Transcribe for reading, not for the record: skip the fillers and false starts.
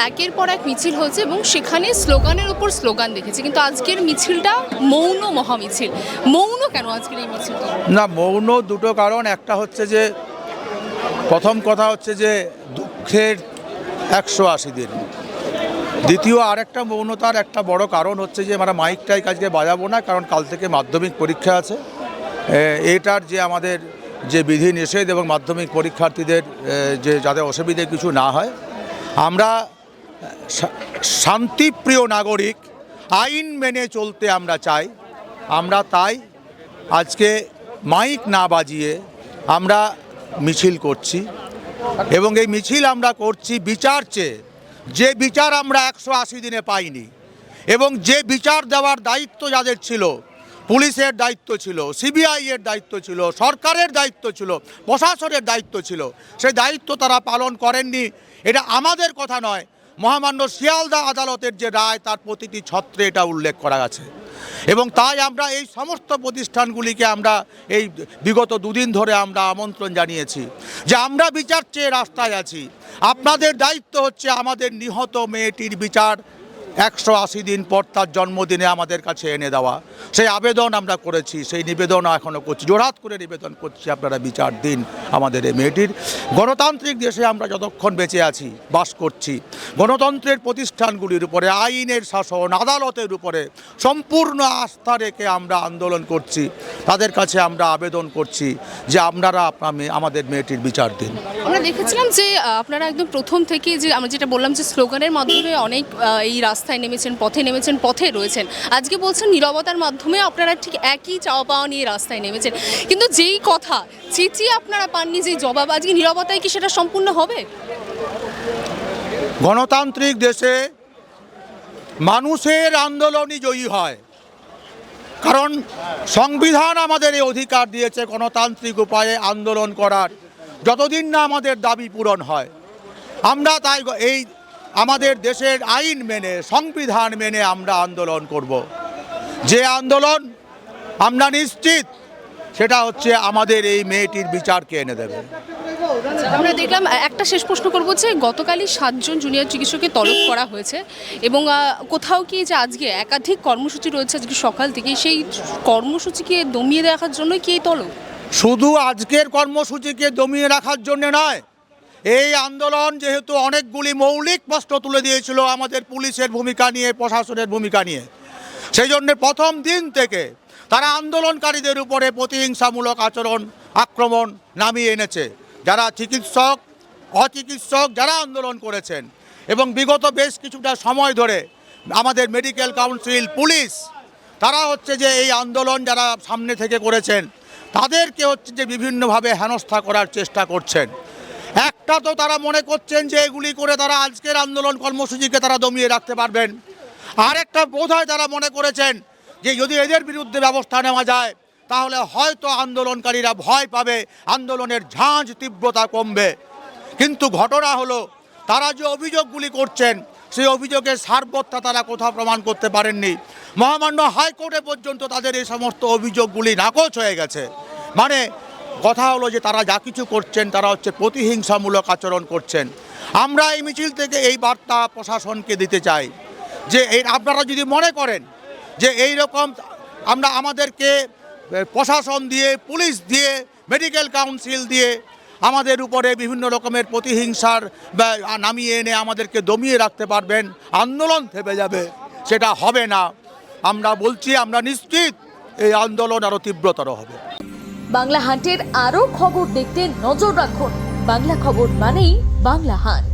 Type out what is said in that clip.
একের পর এক মিছিল হয়েছে এবং সেখানে স্লোগানের উপর স্লোগান দেখেছি, কিন্তু আজকের মিছিলটা মৌন মহামিছিল। মৌন কেন আজকের এই মিছিলটা? না, মৌন দুটো কারণ। একটা হচ্ছে যে প্রথম কথা হচ্ছে যে দুঃখের 180 দিন। দ্বিতীয় আরেকটা মৌনতার একটা বড় কারণ হচ্ছে যে আমরা মাইকটাই আজকে বাজাবো না, কারণ কাল থেকে মাধ্যমিক পরীক্ষা আছে। এটার যে আমাদের যে বিধি নিষেধ এবং মাধ্যমিক পরীক্ষার্থীদের যে যাতে অসুবিধে কিছু না হয়, আমরা শান্তিপ্রিয় নাগরিক, আইন মেনে চলতে আমরা চাই। আমরা তাই আজকে মাইক না বাজিয়ে আমরা মিছিল করছি এবং এই মিছিল আমরা করছি বিচার চেয়ে। যে বিচার আমরা 180 দিনে পাইনি এবং যে বিচার দেওয়ার দায়িত্ব যাদের ছিল, পুলিশের দায়িত্ব ছিল, সিবিআই এর দায়িত্ব ছিল, সরকারের দায়িত্ব ছিল, প্রশাসনের দায়িত্ব ছিল, সেই দায়িত্ব তারা পালন করেননি। এটা আমাদের কথা নয়, মহামান্য শিয়ালদা আদালতের যে রায় তার প্রতিটি ছত্রে এটা উল্লেখ করা আছে। এবং তাই আমরা এই সমস্ত প্রতিষ্ঠানগুলিকে আমরা এই বিগত দুদিন ধরে আমরা আমন্ত্রণ জানিয়েছি যে আমরা বিচার চেয়ে রাস্তায় আছি। আপনাদের দায়িত্ব হচ্ছে আমাদের নিহত মেয়েটির বিচার 180 দিন পর তার জন্মদিনে আমাদের কাছে এনে দেওয়া। সেই আবেদন আমরা করেছি, সেই নিবেদনও এখনও করছি, জোরহাত করে নিবেদন করছি, আপনারা বিচার দিন আমাদের এই মেয়েটির। গণতান্ত্রিক দেশে আমরা যতক্ষণ বেঁচে আছি, বাস করছি, গণতন্ত্রের প্রতিষ্ঠানগুলির উপরে, আইনের শাসন, আদালতের উপরে সম্পূর্ণ আস্থা রেখে আমরা আন্দোলন করছি। তাদের কাছে আমরা আবেদন করছি যে আপনারা আমাদের মেয়েটির বিচার দিন। আমরা দেখেছিলাম যে আপনারা একদম প্রথম থেকে যে আমরা যেটা বললাম যে স্লোগানের মাধ্যমে অনেক এই রাস্তায় নেমেছেন, পথে রয়েছেন। আজকে বলছেন নীরবতার মাধ্যমে আপনারা ঠিক একই চাওয়া পাওয়া নিয়ে রাস্তায় নেমেছেন, কিন্তু যেই কথা চেঁচিয়ে আপনারা পাননি, যে জবাব, আজকে নীরবতায় কি সেটা সম্পূর্ণ হবে? গণতান্ত্রিক দেশে মানুষের আন্দোলনই জয়ী হয়, কারণ সংবিধান আমাদের এই অধিকার দিয়েছে গণতান্ত্রিক উপায়ে আন্দোলন করার, যতদিন না আমাদের দাবি পূরণ হয়। আমরা তাই এই আমাদের দেশের আইন মেনে, সংবিধান মেনে আমরা আন্দোলন করব। যে আন্দোলন আমরা নিশ্চিত সেটা হচ্ছে আমাদের এই মেয়েটির বিচারকে এনে দেবে। আমরা দেখলাম, একটা শেষ প্রশ্ন করবো যে গতকালই 7 জন জুনিয়র চিকিৎসককে তলব করা হয়েছে এবং কোথাও কি যে আজকে একাধিক কর্মসূচি রয়েছে আজকে সকাল থেকে, সেই কর্মসূচিকে দমিয়ে রাখার জন্য কি এই তলব? শুধু আজকের কর্মসূচিকে দমিয়ে রাখার জন্য নয়, এই আন্দোলন যেহেতু অনেকগুলি মৌলিক প্রশ্ন তুলে দিয়েছিল আমাদের পুলিশের ভূমিকা নিয়ে, প্রশাসনের ভূমিকা নিয়ে, সেই জন্য প্রথম দিন থেকে তারা আন্দোলনকারীদের উপরে প্রতিহিংসামূলক আক্রমণ নামিয়ে এনেছে। যারা চিকিৎসক, অচিকিৎসক যারা আন্দোলন করেছেন এবং বিগত বেশ কিছুটা সময় ধরে আমাদের মেডিকেল কাউন্সিল, পুলিশ, তারা হচ্ছে যে এই আন্দোলন যারা সামনে থেকে করেছেন তাদেরকে হচ্ছে যে বিভিন্নভাবে হেনস্থা করার চেষ্টা করছেন। একটা তো তারা মনে করছেন যে এগুলি করে তারা আজকের আন্দোলন কর্মসূচিকে তারা দমিয়ে রাখতে পারবেন। আরেকটা বোধহয় তারা মনে করেছেন যে যদি এদের বিরুদ্ধে ব্যবস্থা নেওয়া যায় তাহলে হয়তো আন্দোলনকারীরা ভয় পাবে, আন্দোলনের ঝাঁঝ তীব্রতা কমবে। কিন্তু ঘটনা হলো তারা যে অভিযোগগুলি করছেন সেই অভিযোগের সারবত্তা তারা কোথাও প্রমাণ করতে পারেননি। মহামান্য হাইকোর্টে পর্যন্ত তাদের এই সমস্ত অভিযোগগুলি নাকচ হয়ে গেছে। মানে কথা হলো যে তারা যা কিছু করছেন তারা হচ্ছে প্রতিহিংসামূলক আচরণ করছেন। আমরা এই মিছিল থেকে এই বার্তা প্রশাসনকে দিতে চাই যে আপনারা যদি মনে করেন যে এই রকম আমাদেরকে প্রশাসন দিয়ে, পুলিশ দিয়ে, মেডিকেল কাউন্সিল দিয়ে আমাদের উপরে বিভিন্ন রকমের প্রতিহিংসার নামিয়ে এনে আমাদেরকে দমিয়ে রাখতে পারবেন, আন্দোলন থেমে যাবে, সেটা হবে না। আমরা বলছি, আমরা নিশ্চিত এই আন্দোলন আরও তীব্রতর হবে। বাংলা হান্টের আরও খবর দেখতে নজর রাখুন। বাংলা খবর মানেই বাংলা হান্ট।